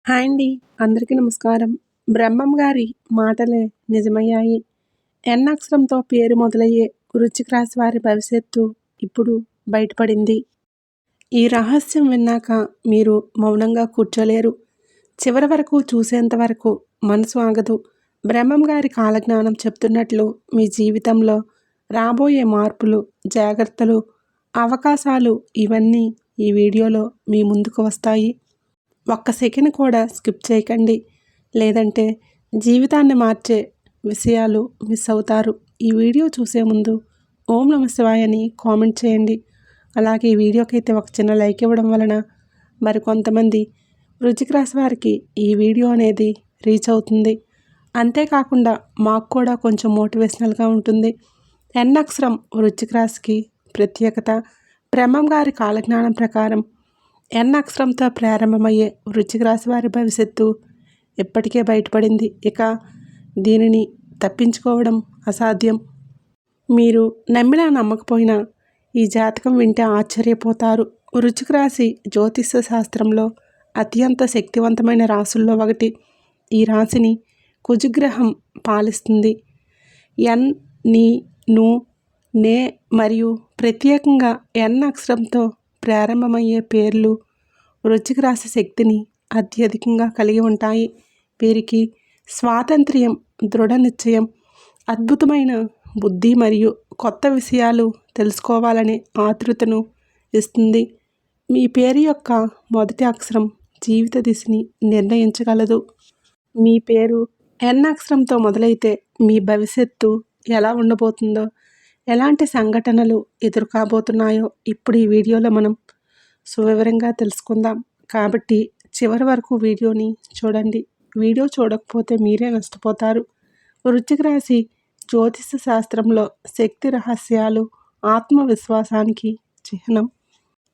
Hi అండి. అందరికీ నమస్కారం. బ్రహ్మం గారి మాటలే నిజమయ్యాయి. ఎన్ అక్షరంతో పేరు మొదలయ్యే వృశ్చిక రాశి వారి భవిష్యత్తు ఇప్పుడు బయటపడింది. ఈ రహస్యం విన్నాక మీరు మౌనంగా కూర్చోలేరు. చివరి వరకు చూసేంత వరకు మనసు ఆగదు. బ్రహ్మం గారి కాలజ్ఞానం చెప్తున్నట్లు మీ జీవితంలో రాబోయే మార్పులు, జాగ్రత్తలు, అవకాశాలు ఇవన్నీ ఈ వీడియోలో మీ ముందుకు వస్తాయి. ఒక్క సెకండ్ కూడా స్కిప్ చేయకండి, లేదంటే జీవితాన్ని మార్చే విషయాలు మిస్ అవుతారు. ఈ వీడియో చూసే ముందు ఓం నమ శివాయ అని కామెంట్ చేయండి. అలాగే ఈ వీడియోకి అయితే ఒక చిన్న లైక్ ఇవ్వడం వలన మరికొంతమంది వృశ్చిక రాశి వారికి ఈ వీడియో అనేది రీచ్ అవుతుంది. అంతేకాకుండా మాకు కూడా కొంచెం మోటివేషనల్గా ఉంటుంది. ఎన్ అక్షరం వృశ్చిక రాశికి ప్రత్యేకత. బ్రహ్మం గారి కాలజ్ఞానం ప్రకారం ఎన్ అక్షరంతో ప్రారంభమయ్యే వృశ్చిక రాశి వారి భవిష్యత్తు ఇప్పటికే బయటపడింది. ఇక దీనిని తప్పించుకోవడం అసాధ్యం. మీరు నమ్మినా నమ్మకపోయినా ఈ జాతకం వింటే ఆశ్చర్యపోతారు. వృశ్చిక రాశి జ్యోతిష శాస్త్రంలో అత్యంత శక్తివంతమైన రాశుల్లో ఒకటి. ఈ రాశిని కుజగ్రహం పాలిస్తుంది. ఎన్, ని, ను, నే మరియు ప్రత్యేకంగా ఎన్ అక్షరంతో ప్రారంభమయ్యే పేర్లు వృశ్చిక రాశి శక్తిని అత్యధికంగా కలిగి ఉంటాయి. వీరికి స్వాతంత్ర్యం, దృఢ నిశ్చయం, అద్భుతమైన బుద్ధి మరియు కొత్త విషయాలు తెలుసుకోవాలనే ఆతృతను ఇస్తుంది. మీ పేరు యొక్క మొదటి అక్షరం జీవిత దిశని నిర్ణయించగలదు. మీ పేరు ఎన్ అక్షరంతో మొదలైతే మీ భవిష్యత్తు ఎలా ఉండబోతుందో, ఎలాంటి సంఘటనలు ఎదుర్కోబోతున్నాయో ఇప్పుడు ఈ వీడియోలో మనం సువివరంగా తెలుసుకుందాం. కాబట్టి చివరి వరకు వీడియోని చూడండి. వీడియో చూడకపోతే మీరే నష్టపోతారు. వృశ్చిక రాశి జ్యోతిష శాస్త్రంలో శక్తి రహస్యాలు, ఆత్మవిశ్వాసానికి చిహ్నం.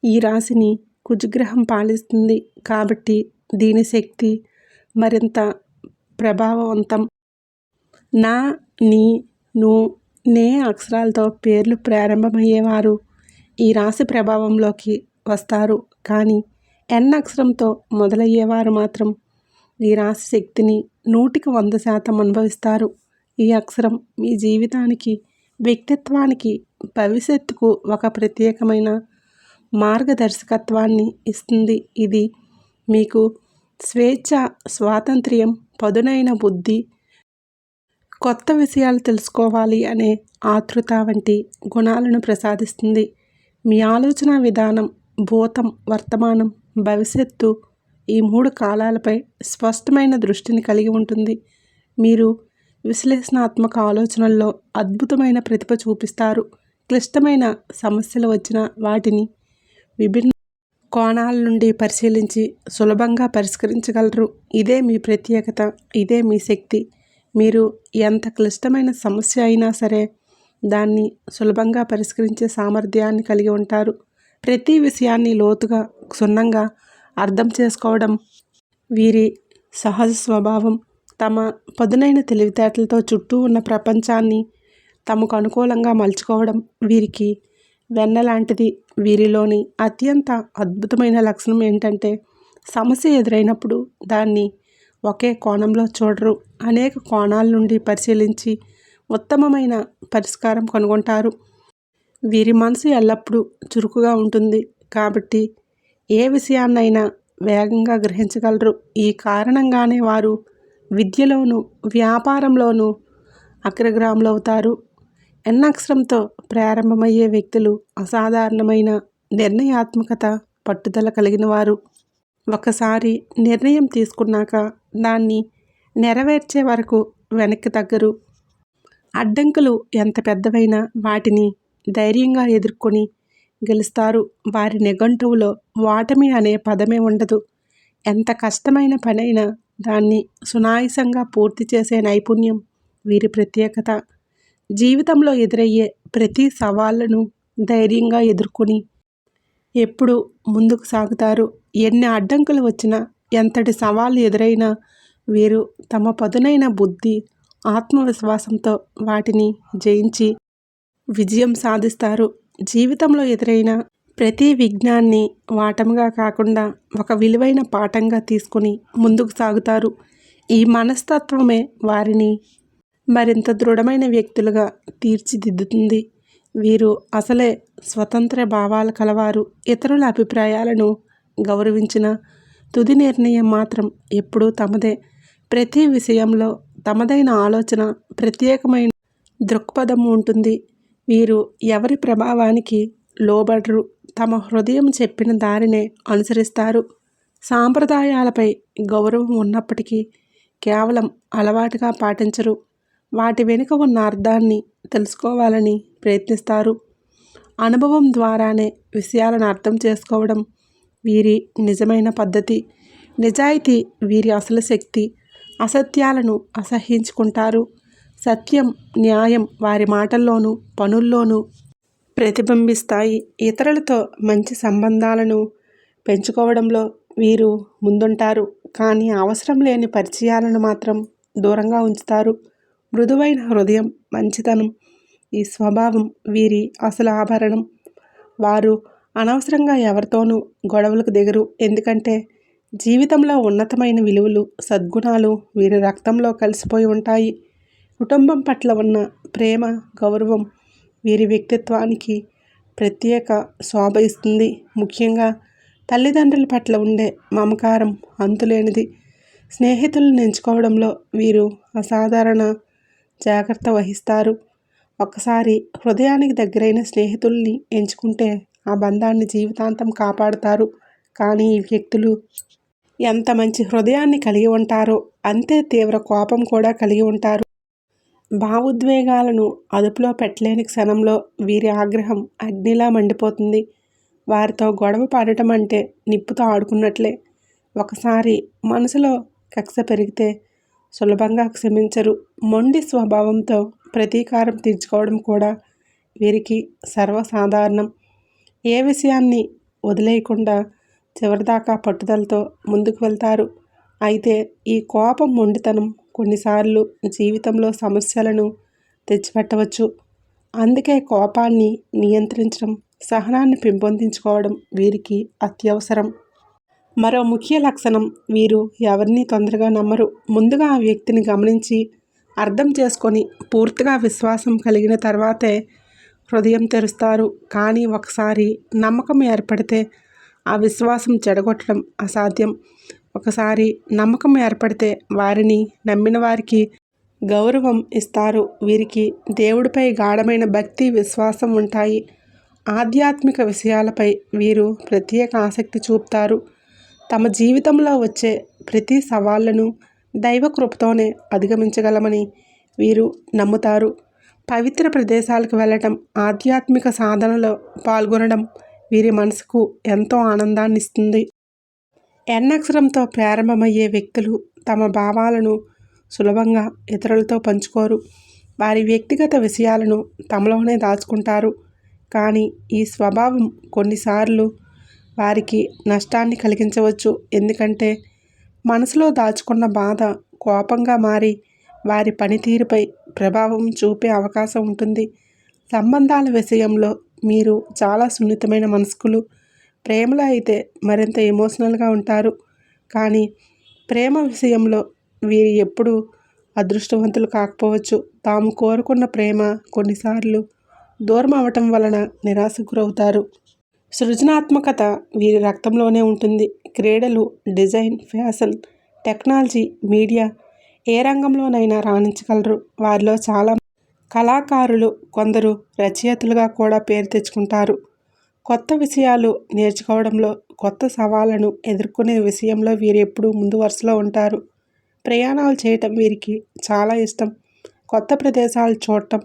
ఈ రాశిని కుజగ్రహం పాలిస్తుంది కాబట్టి దీని శక్తి మరింత ప్రభావవంతం. నా, ని, ను, నే అక్షరాలతో పేర్లు ప్రారంభమయ్యేవారు ఈ రాశి ప్రభావంలోకి వస్తారు. కానీ ఎన్ అక్షరంతో మొదలయ్యేవారు మాత్రం ఈ రాశి శక్తిని 100% అనుభవిస్తారు. ఈ అక్షరం మీ జీవితానికి, వ్యక్తిత్వానికి, భవిష్యత్తుకు ఒక ప్రత్యేకమైన మార్గదర్శకత్వాన్ని ఇస్తుంది. ఇది మీకు స్వేచ్ఛ, స్వాతంత్ర్యం, పదునైన బుద్ధి, కొత్త విషయాలు తెలుసుకోవాలి అనే ఆతృత వంటి గుణాలను ప్రసాదిస్తుంది. మీ ఆలోచన విధానం భూతం, వర్తమానం, భవిష్యత్తు ఈ 3 కాలాలపై స్పష్టమైన దృష్టిని కలిగి ఉంటుంది. మీరు విశ్లేషణాత్మక ఆలోచనల్లో అద్భుతమైన ప్రతిభ చూపిస్తారు. క్లిష్టమైన సమస్యలు వచ్చిన వాటిని విభిన్న కోణాల నుండి పరిశీలించి సులభంగా పరిష్కరించగలరు. ఇదే మీ ప్రత్యేకత, ఇదే మీ శక్తి. మీరు ఎంత క్లిష్టమైన సమస్య అయినా సరే దాన్ని సులభంగా పరిష్కరించే సామర్థ్యాన్ని కలిగి ఉంటారు. ప్రతి విషయాన్ని లోతుగా, క్షుణ్ణంగా అర్థం చేసుకోవడం వీరి సహజ స్వభావం. తమ పదునైన తెలివితేటలతో చుట్టూ ఉన్న ప్రపంచాన్ని తమకు అనుకూలంగా మలుచుకోవడం వీరికి వెన్నలాంటిది. వీరిలోని అత్యంత అద్భుతమైన లక్షణం ఏంటంటే సమస్య ఎదురైనప్పుడు దాన్ని ఒకే కోణంలో చూడరు. అనేక కోణాల నుండి పరిశీలించి ఉత్తమమైన పరిష్కారం కనుగొంటారు. వీరి మనసు ఎల్లప్పుడూ చురుకుగా ఉంటుంది కాబట్టి ఏ విషయాన్నైనా వేగంగా గ్రహించగలరు. ఈ కారణంగానే వారు విద్యలోనూ, వ్యాపారంలోనూ అగ్రగాములవుతారు. ఎన్ అక్షరంతో ప్రారంభమయ్యే వ్యక్తులు అసాధారణమైన నిర్ణయాత్మకత, పట్టుదల కలిగిన వారు. ఒకసారి నిర్ణయం తీసుకున్నాక దాన్ని నెరవేర్చే వరకు వెనక్కి తగ్గరు. అడ్డంకులు ఎంత పెద్దవైనా వాటిని ధైర్యంగా ఎదుర్కొని గెలుస్తారు. వారి నిఘంటువులో ఓటమి అనే పదమే ఉండదు. ఎంత కష్టమైన పనైనా దాన్ని సునాయాసంగా పూర్తి చేసే నైపుణ్యం వీరి ప్రత్యేకత. జీవితంలో ఎదురయ్యే ప్రతి సవాళ్లను ధైర్యంగా ఎదుర్కొని ఎప్పుడు ముందుకు సాగుతారు. ఎన్ని అడ్డంకులు వచ్చినా, ఎంతటి సవాళ్లు ఎదురైనా వీరు తమ పదునైన బుద్ధి, ఆత్మవిశ్వాసంతో వాటిని జయించి విజయం సాధిస్తారు. జీవితంలో ఎదురైన ప్రతి విఘ్నాన్ని వాటముగా కాకుండా ఒక విలువైన పాఠంగా తీసుకుని ముందుకు సాగుతారు. ఈ మనస్తత్వమే వారిని మరింత దృఢమైన వ్యక్తులుగా తీర్చిదిద్దుతుంది. వీరు అసలే స్వతంత్ర భావాలు కలవారు. ఇతరుల అభిప్రాయాలను గౌరవించిన తుది నిర్ణయం మాత్రం ఎప్పుడూ తమదే. ప్రతి విషయంలో తమదైన ఆలోచన, ప్రత్యేకమైన దృక్పథం ఉంటుంది. వీరు ఎవరి ప్రభావానికి లోబడరు. తమ హృదయం చెప్పిన దారినే అనుసరిస్తారు. సాంప్రదాయాలపై గౌరవం ఉన్నప్పటికీ కేవలం అలవాటుగా పాటించరు. వాటి వెనుక ఉన్న అర్థాన్ని తెలుసుకోవాలని ప్రయత్నిస్తారు. అనుభవం ద్వారానే విషయాలను అర్థం చేసుకోవడం వీరి నిజమైన పద్ధతి. నిజాయితీ వీరి అసలు శక్తి. అసత్యాలను అసహ్యించుకుంటారు. సత్యం, న్యాయం వారి మాటల్లోనూ పనుల్లోనూ ప్రతిబింబిస్తాయి. ఇతరులతో మంచి సంబంధాలను పెంచుకోవడంలో వీరు ముందుంటారు. కానీ అవసరం లేని పరిచయాలను మాత్రం దూరంగా ఉంచుతారు. మృదువైన హృదయం, మంచితనం, ఈ స్వభావం వీరి అసలు ఆభరణం. వారు అనవసరంగా ఎవరితోనూ గొడవలకు దిగరు. ఎందుకంటే జీవితంలో ఉన్నతమైన విలువలు, సద్గుణాలు వీరి రక్తంలో కలిసిపోయి ఉంటాయి. కుటుంబం పట్ల ఉన్న ప్రేమ, గౌరవం వీరి వ్యక్తిత్వానికి ప్రత్యేక శోభ ఇస్తుంది. ముఖ్యంగా తల్లిదండ్రుల పట్ల ఉండే మమకారం అంతులేనిది. స్నేహితులను ఎంచుకోవడంలో వీరు అసాధారణ జాగ్రత్త వహిస్తారు. ఒక్కసారి హృదయానికి దగ్గరైన స్నేహితుల్ని ఎంచుకుంటే ఆ బంధాన్ని జీవితాంతం కాపాడుతారు. కానీ ఈ వ్యక్తులు ఎంత మంచి హృదయాన్ని కలిగి ఉంటారో అంతే తీవ్ర కోపం కూడా కలిగి ఉంటారు. భావోద్వేగాలను అదుపులో పెట్టలేని క్షణంలో వీరి ఆగ్రహం అగ్నిలా మండిపోతుంది. వారితో గొడవ పడటం అంటే నిప్పుతో ఆడుకున్నట్లే. ఒకసారి మనసులో కక్ష పెరిగితే సులభంగా క్షమించరు. మొండి స్వభావంతో ప్రతీకారం తీర్చుకోవడం కూడా వీరికి సర్వసాధారణం. ఏ విషయాన్ని వదిలేయకుండా చివరిదాకా పట్టుదలతో ముందుకు వెళ్తారు. అయితే ఈ కోపం, మొండితనం కొన్నిసార్లు జీవితంలో సమస్యలను తెచ్చిపెట్టవచ్చు. అందుకే కోపాన్ని నియంత్రించడం, సహనాన్ని పెంపొందించుకోవడం వీరికి అత్యవసరం. మరో ముఖ్య లక్షణం, వీరు ఎవరిని తొందరగా నమ్మరు. ముందుగా ఆ వ్యక్తిని గమనించి అర్థం చేసుకొని పూర్తిగా విశ్వాసం కలిగిన తర్వాతే హృదయం తెరుస్తారు. కానీ ఒకసారి నమ్మకం ఏర్పడితే ఆ విశ్వాసం చెడగొట్టడం అసాధ్యం. ఒకసారి నమ్మకం ఏర్పడితే వారిని నమ్మిన వారికి గౌరవం ఇస్తారు. వీరికి దేవుడిపై గాఢమైన భక్తి, విశ్వాసం ఉంటాయి. ఆధ్యాత్మిక విషయాలపై వీరు ప్రత్యేక ఆసక్తి చూపుతారు. తమ జీవితంలో వచ్చే ప్రతి సవాళ్లను దైవ కృపతోనే అధిగమించగలమని వీరు నమ్ముతారు. పవిత్ర ప్రదేశాలకు వెళ్ళటం, ఆధ్యాత్మిక సాధనలో పాల్గొనడం వీరి మనసుకు ఎంతో ఆనందాన్ని ఇస్తుంది. ఎన్ అక్షరంతో ప్రారంభమయ్యే వ్యక్తులు తమ భావాలను సులభంగా ఇతరులతో పంచుకోరు. వారి వ్యక్తిగత విషయాలను తమలోనే దాచుకుంటారు. కానీ ఈ స్వభావం కొన్నిసార్లు వారికి నష్టాన్ని కలిగించవచ్చు. ఎందుకంటే మనసులో దాచుకున్న బాధ కోపంగా మారి వారి పనితీరుపై ప్రభావం చూపే అవకాశం ఉంటుంది. సంబంధాల విషయంలో మీరు చాలా సున్నితమైన మనస్కులు. ప్రేమలో అయితే మరింత ఎమోషనల్గా ఉంటారు. కానీ ప్రేమ విషయంలో వీరు ఎప్పుడూ అదృష్టవంతులు కాకపోవచ్చు. తాము కోరుకున్న ప్రేమ కొన్నిసార్లు దూరం అవటం వలన నిరాశకు గురవుతారు. సృజనాత్మకత వీరి రక్తంలోనే ఉంటుంది. క్రీడలు, డిజైన్, ఫ్యాషన్, టెక్నాలజీ, మీడియా ఏ రంగంలోనైనా రాణించగలరు. వారిలో చాలా కళాకారులు, కొందరు రచయితలుగా కూడా పేరు తెచ్చుకుంటారు. కొత్త విషయాలు నేర్చుకోవడంలో, కొత్త సవాళ్లను ఎదుర్కొనే విషయంలో వీరు ఎప్పుడూ ముందు వరుసలో ఉంటారు. ప్రయాణాలు చేయటం వీరికి చాలా ఇష్టం. కొత్త ప్రదేశాలు చూడటం,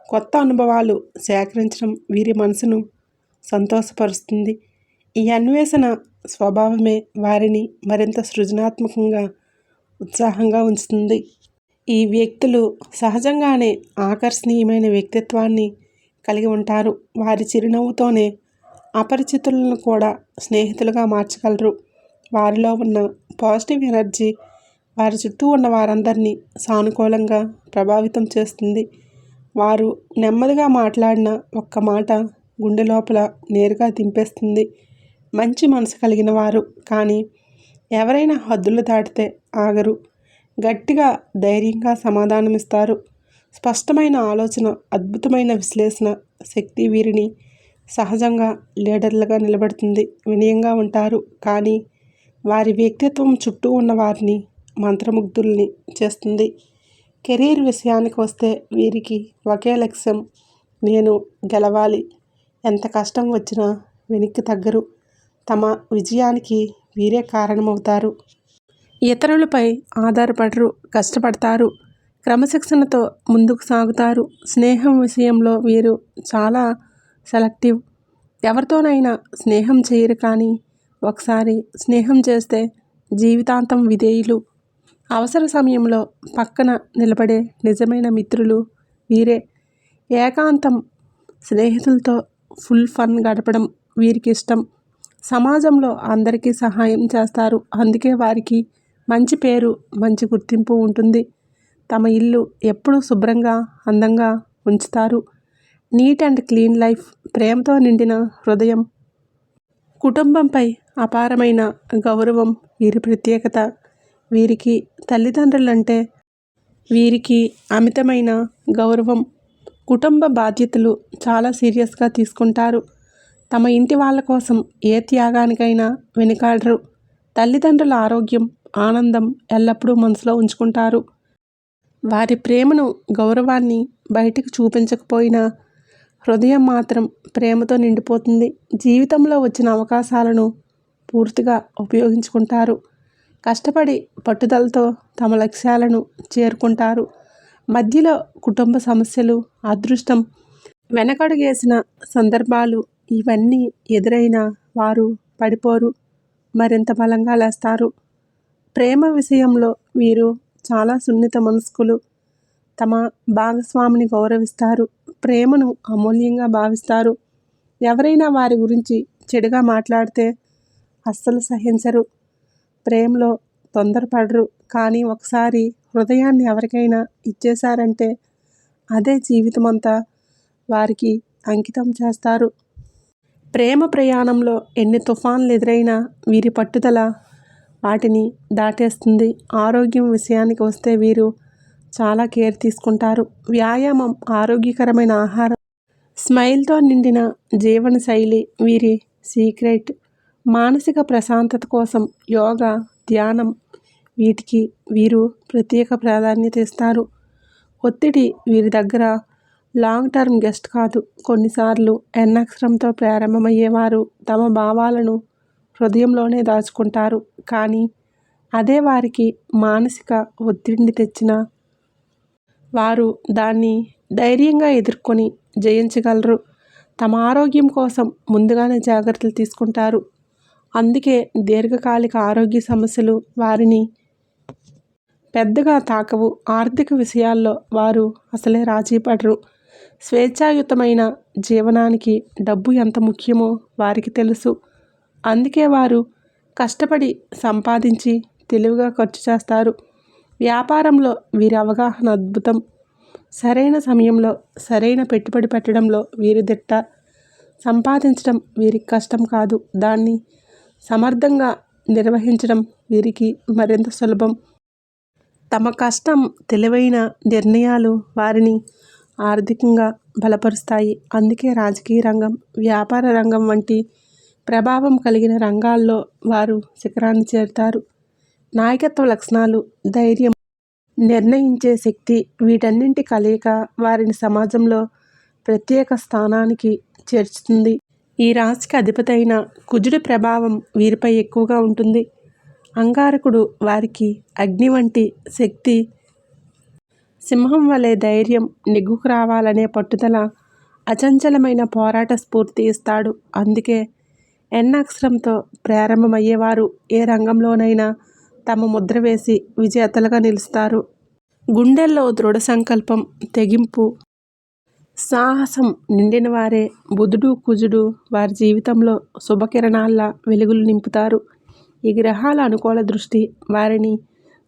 కొత్త అనుభవాలు సేకరించడం వీరి మనసును సంతోషపరుస్తుంది. ఈ అన్వేషణ స్వభావమే వారిని మరింత సృజనాత్మకంగా, ఉత్సాహంగా ఉంచుతుంది. ఈ వ్యక్తులు సహజంగానే ఆకర్షణీయమైన వ్యక్తిత్వాన్ని కలిగి ఉంటారు. వారి చిరునవ్వుతోనే అపరిచితులను కూడా స్నేహితులుగా మార్చగలరు. వారిలో ఉన్న పాజిటివ్ ఎనర్జీ వారి చుట్టూ ఉన్న వారందరినీ సానుకూలంగా ప్రభావితం చేస్తుంది. వారు నెమ్మదిగా మాట్లాడిన ఒక్క మాట గుండె లోపల నేరుగా దింపేస్తుంది. మంచి మనసు కలిగిన వారు, కానీ ఎవరైనా హద్దులు దాటితే ఆగరు. గట్టిగా ధైర్యంగా సమాధానమిస్తారు. స్పష్టమైన ఆలోచన, అద్భుతమైన విశ్లేషణ శక్తి వీరిని సహజంగా లీడర్లుగా నిలబెడుతుంది. వినయంగా ఉంటారు, కానీ వారి వ్యక్తిత్వం చుట్టూ ఉన్న వారిని మంత్రముగ్ధుల్ని చేస్తుంది. కెరీర్ విషయానికి వస్తే వీరికి ఒకే లక్ష్యం, నేను గెలవాలి. ఎంత కష్టం వచ్చినా వెనక్కి తగ్గరు. తమ విజయానికి వీరే కారణమవుతారు. ఇతరులపై ఆధారపడరు, కష్టపడతారు. క్రమశిక్షణతో ముందుకు సాగుతారు. స్నేహం విషయంలో వీరు చాలా సెలెక్టివ్. ఎవరితోనైనా స్నేహం చేయరు, కానీ ఒకసారి స్నేహం చేస్తే జీవితాంతం విధేయులు. అవసర సమయంలో పక్కన నిలబడే నిజమైన మిత్రులు వీరే. ఏకాంతం, స్నేహితులతో ఫుల్ ఫన్ గడపడం వీరికి ఇష్టం. సమాజంలో అందరికీ సహాయం చేస్తారు. అందుకే వారికి మంచి పేరు, మంచి గుర్తింపు ఉంటుంది. తమ ఇల్లు ఎప్పుడూ శుభ్రంగా, అందంగా ఉంచుతారు. నీట్ అండ్ క్లీన్ లైఫ్, ప్రేమతో నిండిన హృదయం. కుటుంబంపై అపారమైన గౌరవం వీరి ప్రత్యేకత. వీరికి తల్లిదండ్రులంటే వీరికి అమితమైన గౌరవం. కుటుంబ బాధ్యతలు చాలా సీరియస్గా తీసుకుంటారు. తమ ఇంటి వాళ్ళ కోసం ఏ త్యాగానికైనా వెనుకాడరు. తల్లిదండ్రుల ఆరోగ్యం, ఆనందం ఎల్లప్పుడూ మనసులో ఉంచుకుంటారు. వారి ప్రేమను, గౌరవాన్ని బయటికి చూపించకపోయినా హృదయం మాత్రం ప్రేమతో నిండిపోతుంది. జీవితంలో వచ్చిన అవకాశాలను పూర్తిగా ఉపయోగించుకుంటారు. కష్టపడి పట్టుదలతో తమ లక్ష్యాలను చేరుకుంటారు. మధ్యలో కుటుంబ సమస్యలు, అదృష్టం వెనకడుగేసిన సందర్భాలు ఇవన్నీ ఎదురైనా వారు పడిపోరు, మరింత బలంగా లేస్తారు. ప్రేమ విషయంలో వీరు చాలా సున్నిత మనస్కులు. తమ భాగస్వామిని గౌరవిస్తారు. ప్రేమను అమూల్యంగా భావిస్తారు. ఎవరైనా వారి గురించి చెడుగా మాట్లాడితే అస్సలు సహించరు. ప్రేమలో తొందరపడరు, కానీ ఒకసారి హృదయాన్ని ఎవరికైనా ఇచ్చేశారంటే అదే జీవితమంతా వారికి అంకితం చేస్తారు. ప్రేమ ప్రయాణంలో ఎన్ని తుఫాన్లు ఎదురైనా వీరి పట్టుదల వాటిని దాటేస్తుంది. ఆరోగ్యం విషయానికి వస్తే వీరు చాలా కేర్ తీసుకుంటారు. వ్యాయామం, ఆరోగ్యకరమైన ఆహారం, స్మైల్తో నిండిన జీవన శైలి వీరి సీక్రెట్. మానసిక ప్రశాంతత కోసం యోగా, ధ్యానం వీటికి వీరు ప్రత్యేక ప్రాధాన్యత ఇస్తారు. ఒత్తిడి వీరి దగ్గర లాంగ్ టర్మ్ గెస్ట్ కాదు. కొన్నిసార్లు ఎన్ అక్షరంతో ప్రారంభమయ్యేవారు తమ భావాలను హృదయంలోనే దాచుకుంటారు, కానీ అదే వారికి మానసిక ఒత్తిడిని తెచ్చిన వారు దాన్ని ధైర్యంగా ఎదుర్కొని జయించగలరు. తమ ఆరోగ్యం కోసం ముందుగానే జాగ్రత్తలు తీసుకుంటారు. అందుకే దీర్ఘకాలిక ఆరోగ్య సమస్యలు వారిని పెద్దగా తాకవు. ఆర్థిక విషయాల్లో వారు అసలే రాజీ పడరు. స్వేచ్ఛాయుతమైన జీవనానికి డబ్బు ఎంత ముఖ్యమో వారికి తెలుసు. అందుకే వారు కష్టపడి సంపాదించి తెలివిగా ఖర్చు చేస్తారు. వ్యాపారంలో వీరి అవగాహన అద్భుతం. సరైన సమయంలో సరైన పెట్టుబడి పెట్టడంలో వీరి దిట్ట. సంపాదించడం వీరికి కష్టం కాదు, దాన్ని సమర్థంగా నిర్వహించడం వీరికి మరింత సులభం. తమ కష్టం, తెలివైన నిర్ణయాలు వారిని ఆర్థికంగా బలపరుస్తాయి. అందుకే రాజకీయ రంగం, వ్యాపార రంగం వంటి ప్రభావం కలిగిన రంగాల్లో వారు శిఖరాన్ని చేరుతారు. నాయకత్వ లక్షణాలు, ధైర్యం, నిర్ణయించే శక్తి వీటన్నింటి కలయిక వారిని సమాజంలో ప్రత్యేక స్థానానికి చేర్చుతుంది. ఈ రాశికి అధిపతి అయిన కుజుడి ప్రభావం వీరిపై ఎక్కువగా ఉంటుంది. అంగారకుడు వారికి అగ్ని వంటి శక్తి. సింహం వలె ధైర్యం, నెగ్గుకు రావాలనే పట్టుదల, అచంచలమైన పోరాట స్ఫూర్తి ఇస్తాడు. అందుకే ఎన్ అక్షరంతో ప్రారంభమయ్యేవారు ఏ రంగంలోనైనా తమ ముద్ర వేసి విజేతలుగా నిలుస్తారు. గుండెల్లో దృఢ సంకల్పం, తెగింపు, సాహసం నిండిన వారే బుధుడు, కుజుడు వారి జీవితంలో శుభకిరణాల్లా వెలుగులు నింపుతారు. ఈ గ్రహాల అనుకూల దృష్టి వారిని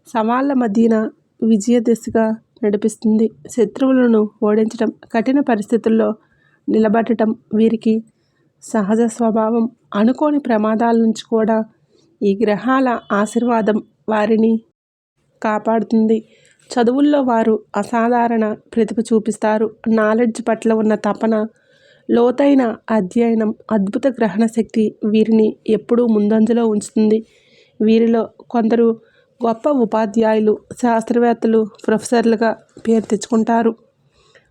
సవాళ్ల మధ్యన విజయ దిశగా నడిపిస్తుంది. శత్రువులను ఓడించడం, కఠిన పరిస్థితుల్లో నిలబడటం వీరికి సహజ స్వభావం. అనుకోని ప్రమాదాల నుంచి కూడా ఈ గ్రహాల ఆశీర్వాదం వారిని కాపాడుతుంది. చదువుల్లో వారు అసాధారణ ప్రతిభ చూపిస్తారు. నాలెడ్జ్ పట్ల ఉన్న తపన, లోతైన అధ్యయనం, అద్భుత గ్రహణ శక్తి వీరిని ఎప్పుడూ ముందంజలో ఉంచుతుంది. వీరిలో కొందరు గొప్ప ఉపాధ్యాయులు, శాస్త్రవేత్తలు, ప్రొఫెసర్లుగా పేరు తెచ్చుకుంటారు.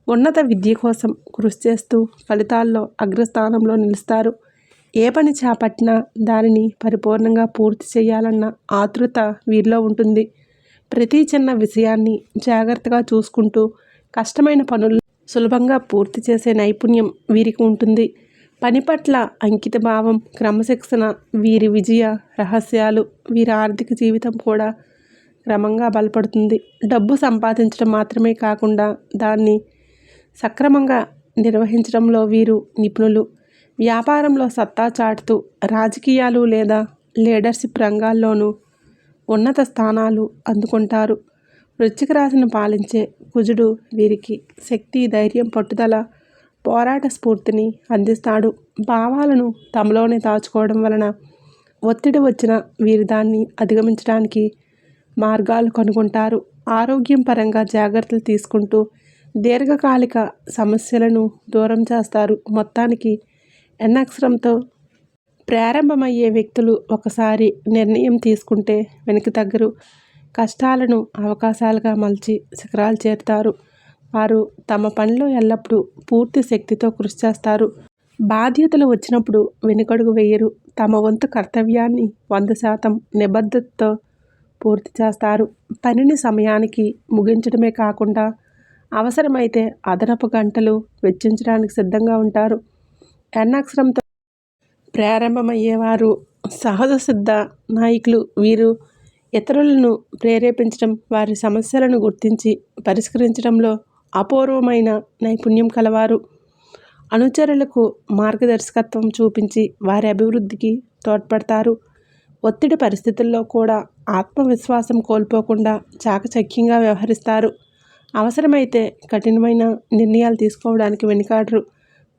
ఉన్నత విద్య కోసం కృషి చేస్తూ ఫలితాల్లో అగ్రస్థానంలో నిలుస్తారు. ఏ పని చేపట్టినా దానిని పరిపూర్ణంగా పూర్తి చేయాలన్న ఆతృత వీరిలో ఉంటుంది. ప్రతి చిన్న విషయాన్ని జాగ్రత్తగా చూసుకుంటూ కష్టమైన పనులు సులభంగా పూర్తి చేసే నైపుణ్యం వీరికి ఉంటుంది. పని పట్ల అంకిత భావం, క్రమశిక్షణ వీరి విజయ రహస్యాలు. వీరి ఆర్థిక జీవితం కూడా క్రమంగా బలపడుతుంది. డబ్బు సంపాదించడం మాత్రమే కాకుండా దాన్ని సక్రమంగా నిర్వహించడంలో వీరు నిపుణులు. వ్యాపారంలో సత్తా చాటుతూ రాజకీయాలు లేదా లీడర్షిప్ రంగాల్లోనూ ఉన్నత స్థానాలు అందుకుంటారు. వృశ్చిక రాశిని పాలించే కుజుడు వీరికి శక్తి, ధైర్యం, పట్టుదల, పోరాట స్ఫూర్తిని అందిస్తాడు. భావాలను తమలోనే దాచుకోవడం వలన ఒత్తిడి వచ్చిన వీరు దాన్ని అధిగమించడానికి మార్గాలు కనుగొంటారు. ఆరోగ్యం పరంగా జాగ్రత్తలు తీసుకుంటూ దీర్ఘకాలిక సమస్యలను దూరం చేస్తారు. మొత్తానికి ఎన్ అక్షరంతో ప్రారంభమయ్యే వ్యక్తులు ఒకసారి నిర్ణయం తీసుకుంటే వెనక్కి తగ్గరు. కష్టాలను అవకాశాలుగా మలిచి శిఖరాలు చేరుతారు. వారు తమ పనిలో ఎల్లప్పుడూ పూర్తి శక్తితో కృషి చేస్తారు. బాధ్యతలు వచ్చినప్పుడు వెనుకడుగు వేయరు. తమ వంతు కర్తవ్యాన్ని 100% నిబద్ధతతో పూర్తి చేస్తారు. పనిని సమయానికి ముగించడమే కాకుండా అవసరమైతే అదనపు గంటలు వెచ్చించడానికి సిద్ధంగా ఉంటారు. ఎన్ అక్షరంతో ప్రారంభమయ్యేవారు సహజ సిద్ధ నాయకులు. వీరు ఇతరులను ప్రేరేపించడం, వారి సమస్యలను గుర్తించి పరిష్కరించడంలో అపూర్వమైన నైపుణ్యం కలవారు. అనుచరులకు మార్గదర్శకత్వం చూపించి వారి అభివృద్ధికి తోడ్పడతారు. ఒత్తిడి పరిస్థితుల్లో కూడా ఆత్మవిశ్వాసం కోల్పోకుండా చాకచక్యంగా వ్యవహరిస్తారు. అవసరమైతే కఠినమైన నిర్ణయాలు తీసుకోవడానికి వెనుకాడరు.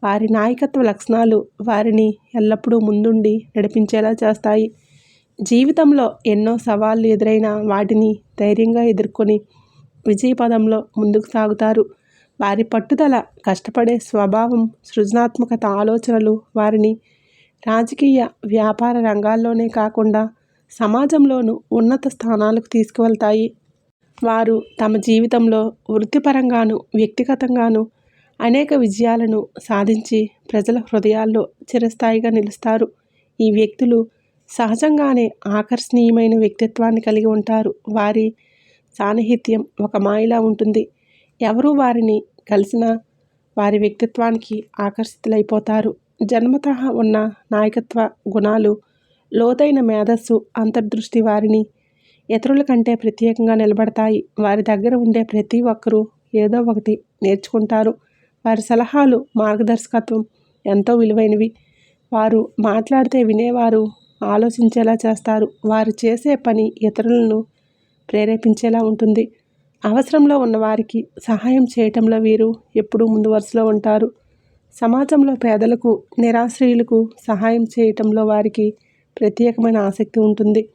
వారి నాయకత్వ లక్షణాలు వారిని ఎల్లప్పుడూ ముందుండి నడిపించేలా చేస్తాయి. జీవితంలో ఎన్నో సవాళ్లు ఎదురైనా వాటిని ధైర్యంగా ఎదుర్కొని విజయపదంలో ముందుకు సాగుతారు. వారి పట్టుదల, కష్టపడే స్వభావం, సృజనాత్మకత ఆలోచనలు వారిని రాజకీయ, వ్యాపార రంగాల్లోనే కాకుండా సమాజంలోనూ ఉన్నత స్థానాలకు తీసుకువెళ్తాయి. వారు తమ జీవితంలో వృత్తిపరంగాను, వ్యక్తిగతంగాను అనేక విజయాలను సాధించి ప్రజల హృదయాల్లో చిరస్థాయిగా నిలుస్తారు. ఈ వ్యక్తులు సహజంగానే ఆకర్షణీయమైన వ్యక్తిత్వాన్ని కలిగి ఉంటారు. వారి సాన్నిహిత్యం ఒక మాయలా ఉంటుంది. ఎవరు వారిని కలిసినా వారి వ్యక్తిత్వానికి ఆకర్షితులైపోతారు. జన్మతః ఉన్న నాయకత్వ గుణాలు, లోతైన మేధస్సు, అంతర్దృష్టి వారిని ఇతరుల కంటే ప్రత్యేకంగా నిలబడతాయి. వారి దగ్గర ఉండే ప్రతి ఒక్కరూ ఏదో ఒకటి నేర్చుకుంటారు. వారి సలహాలు, మార్గదర్శకత్వం ఎంతో విలువైనవి. వారు మాట్లాడితే వినేవారు ఆలోచించేలా చేస్తారు. వారు చేసే పని ఇతరులను ప్రేరేపించేలా ఉంటుంది. అవసరంలో ఉన్నవారికి సహాయం చేయటంలో వీరు ఎప్పుడూ ముందు వరుసలో ఉంటారు. సమాజంలో పేదలకు, నిరాశ్రయులకు సహాయం చేయటంలో వారికి ప్రత్యేకమైన ఆసక్తి ఉంటుంది.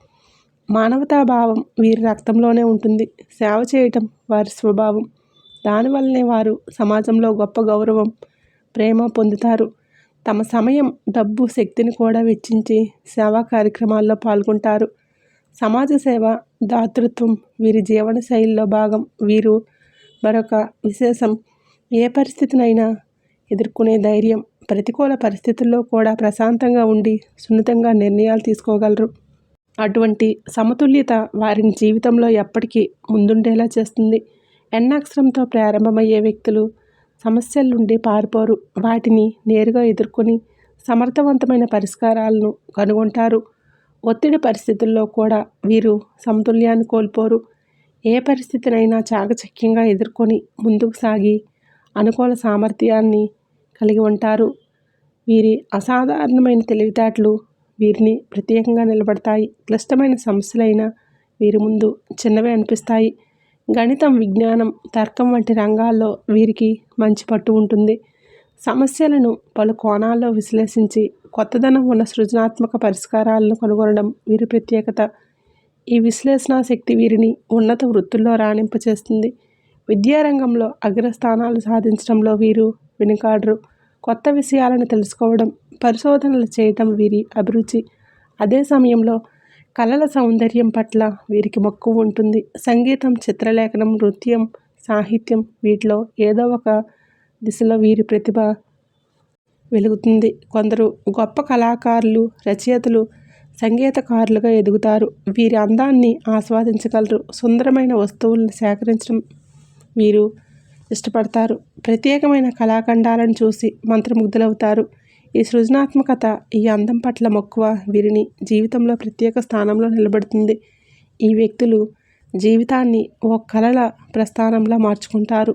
మానవతాభావం వీరి రక్తంలోనే ఉంటుంది. సేవ చేయటం వారి స్వభావం. దానివల్లనే వారు సమాజంలో గొప్ప గౌరవం, ప్రేమ పొందుతారు. తమ సమయం, డబ్బు, శక్తిని కూడా వెచ్చించి సేవా కార్యక్రమాల్లో పాల్గొంటారు. సమాజ సేవ, దాతృత్వం వీరి జీవన శైలిలో భాగం. వీరు మరొక విశేషం ఏ పరిస్థితినైనా ఎదుర్కొనే ధైర్యం. ప్రతికూల పరిస్థితుల్లో కూడా ప్రశాంతంగా ఉండి సున్నితంగా నిర్ణయాలు తీసుకోగలరు. అటువంటి సమతుల్యత వారిని జీవితంలో ఎప్పటికీ ముందుండేలా చేస్తుంది. ఎన్ అక్షరంతో ప్రారంభమయ్యే వ్యక్తులు సమస్యల నుండి పారిపోరు. వాటిని నేరుగా ఎదుర్కొని సమర్థవంతమైన పరిష్కారాలను కనుగొంటారు. ఒత్తిడి పరిస్థితుల్లో కూడా వీరు సమతుల్యాన్ని కోల్పోరు. ఏ పరిస్థితినైనా చాకచక్యంగా ఎదుర్కొని ముందుకు సాగి అనుకూల సామర్థ్యాన్ని కలిగి ఉంటారు. వీరి అసాధారణమైన తెలివితేటలు వీరిని ప్రత్యేకంగా నిలబడతాయి. క్లిష్టమైన సమస్యలైనా వీరి ముందు చిన్నవే అనిపిస్తాయి. గణితం, విజ్ఞానం, తర్కం వంటి రంగాల్లో వీరికి మంచి పట్టు ఉంటుంది. సమస్యలను పలు కోణాల్లో విశ్లేషించి కొత్తదనం ఉన్న సృజనాత్మక పరిష్కారాలను కనుగొనడం వీరి ప్రత్యేకత. ఈ విశ్లేషణా శక్తి వీరిని ఉన్నత వృత్తుల్లో రాణింపచేస్తుంది. విద్యారంగంలో అగ్రస్థానాలు సాధించడంలో వీరు వెనుకాడరు. కొత్త విషయాలను తెలుసుకోవడం, పరిశోధనలు చేయటం వీరి అభిరుచి. అదే సమయంలో కళల సౌందర్యం పట్ల వీరికి మక్కువ ఉంటుంది. సంగీతం, చిత్రలేఖనం, నృత్యం, సాహిత్యం వీటిలో ఏదో ఒక దిశలో వీరి ప్రతిభ వెలుగుతుంది. కొందరు గొప్ప కళాకారులు, రచయితలు, సంగీతకారులుగా ఎదుగుతారు. వీరి అందాన్ని ఆస్వాదించగలరు. సుందరమైన వస్తువులను సేకరించడం వీరు ఇష్టపడతారు. ప్రత్యేకమైన కళాఖండాలను చూసి మంత్రముగ్ధులవుతారు. ఈ సృజనాత్మకత, ఈ అందం పట్ల మక్కువ వీరిని జీవితంలో ప్రత్యేక స్థానంలో నిలబెడుతుంది. ఈ వ్యక్తులు జీవితాన్ని ఓ కళల ప్రస్థానంలా మార్చుకుంటారు.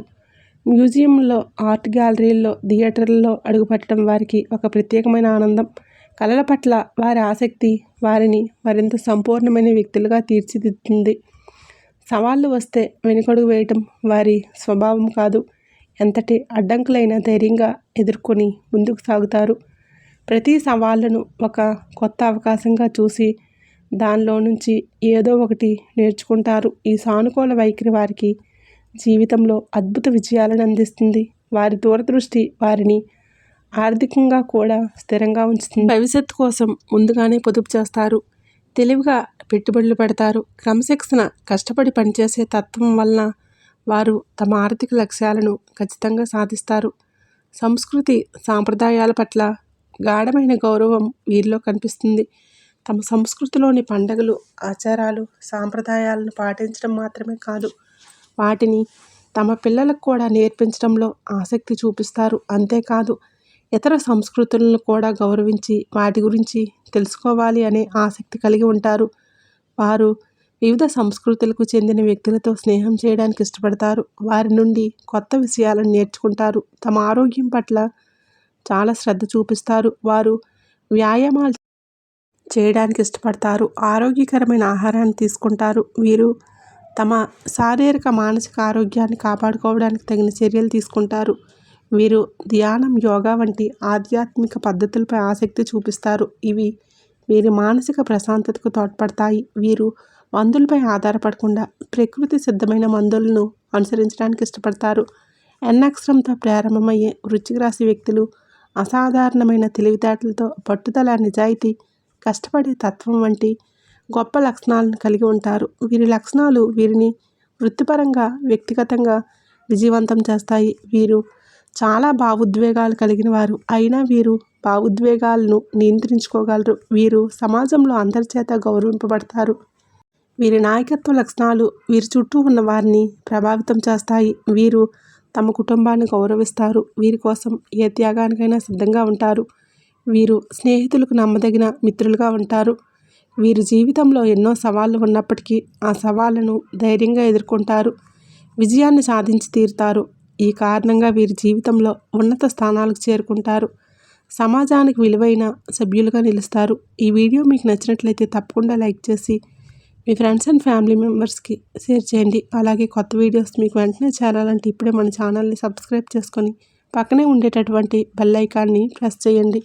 మ్యూజియంలో, ఆర్ట్ గ్యాలరీల్లో, థియేటర్లలో అడుగుపెట్టడం వారికి ఒక ప్రత్యేకమైన ఆనందం. కళల పట్ల వారి ఆసక్తి వారిని మరింత సంపూర్ణమైన వ్యక్తులుగా తీర్చిదిద్దుతుంది. సవాళ్లు వస్తే వెనుకడుగు వేయటం వారి స్వభావం కాదు. ఎంతటి అడ్డంకులైనా ధైర్యంగా ఎదుర్కొని ముందుకు సాగుతారు. ప్రతి సవాళ్లను ఒక కొత్త అవకాశంగా చూసి దానిలో నుంచి ఏదో ఒకటి నేర్చుకుంటారు. ఈ సానుకూల వైఖరి వారికి జీవితంలో అద్భుత విజయాలను అందిస్తుంది. వారి దూరదృష్టి వారిని ఆర్థికంగా కూడా స్థిరంగా ఉంచుతుంది. భవిష్యత్తు కోసం ముందుగానే పొదుపు చేస్తారు. తెలివిగా పెట్టుబడులు పెడతారు. క్రమశిక్షణ, కష్టపడి పనిచేసే తత్వం వలన వారు తమ ఆర్థిక లక్ష్యాలను ఖచ్చితంగా సాధిస్తారు. సంస్కృతి, సాంప్రదాయాల పట్ల గాఢమైన గౌరవం వీరిలో కనిపిస్తుంది. తమ సంస్కృతిలోని పండుగలు, ఆచారాలు, సాంప్రదాయాలను పాటించడం మాత్రమే కాదు, వాటిని తమ పిల్లలకు కూడా నేర్పించడంలో ఆసక్తి చూపిస్తారు. అంతేకాదు, ఇతర సంస్కృతులను కూడా గౌరవించి వాటి గురించి తెలుసుకోవాలి అనే ఆసక్తి కలిగి ఉంటారు. వారు వివిధ సంస్కృతులకు చెందిన వ్యక్తులతో స్నేహం చేయడానికి ఇష్టపడతారు. వారి నుండి కొత్త విషయాలను నేర్చుకుంటారు. తమ ఆరోగ్యం పట్ల చాలా శ్రద్ధ చూపిస్తారు. వారు వ్యాయామాలు చేయడానికి ఇష్టపడతారు. ఆరోగ్యకరమైన ఆహారాన్ని తీసుకుంటారు. వీరు తమ శారీరక, మానసిక ఆరోగ్యాన్ని కాపాడుకోవడానికి తగిన చర్యలు తీసుకుంటారు. వీరు ధ్యానం, యోగా వంటి ఆధ్యాత్మిక పద్ధతులపై ఆసక్తి చూపిస్తారు. ఇవి వీరి మానసిక ప్రశాంతతకు తోడ్పడతాయి. వీరు మందులపై ఆధారపడకుండా ప్రకృతి సిద్ధమైన మందులను అనుసరించడానికి ఇష్టపడతారు. ఎన్ అక్షరంతో ప్రారంభమయ్యే వృశ్చిక రాశి వ్యక్తులు అసాధారణమైన తెలివితేటలతో, పట్టుదల, నిజాయితీ, కష్టపడే తత్వం వంటి గొప్ప లక్షణాలను కలిగి ఉంటారు. వీరి లక్షణాలు వీరిని వృత్తిపరంగా, వ్యక్తిగతంగా విజయవంతం చేస్తాయి. వీరు చాలా భావోద్వేగాలు కలిగిన వారు. అయినా వీరు భావోద్వేగాలను నియంత్రించుకోగలరు. వీరు సమాజంలో అందరి చేత గౌరవింపబడతారు. వీరి నాయకత్వ లక్షణాలు వీరి చుట్టూ ఉన్న వారిని ప్రభావితం చేస్తాయి. వీరు తమ కుటుంబాన్ని గౌరవిస్తారు. వీరి కోసం ఏ త్యాగానికైనా సిద్ధంగా ఉంటారు. వీరు స్నేహితులకు నమ్మదగిన మిత్రులుగా ఉంటారు. వీరి జీవితంలో ఎన్నో సవాళ్లు ఉన్నప్పటికీ ఆ సవాళ్లను ధైర్యంగా ఎదుర్కొంటారు. విజయాన్ని సాధించి తీరుతారు. ఈ కారణంగా వీరి జీవితంలో ఉన్నత స్థానాలకు చేరుకుంటారు. సమాజానికి విలువైన సభ్యులుగా నిలుస్తారు. ఈ వీడియో మీకు నచ్చినట్లయితే తప్పకుండా లైక్ చేసి మీ ఫ్రెండ్స్ అండ్ ఫ్యామిలీ మెంబర్స్కి షేర్ చేయండి. అలాగే కొత్త వీడియోస్ మీకు వెంటనే చేరాలంటే ఇప్పుడే మన ఛానల్ని సబ్స్క్రైబ్ చేసుకొని పక్కనే ఉండేటటువంటి బెల్ ఐకాన్ని ప్రెస్ చేయండి.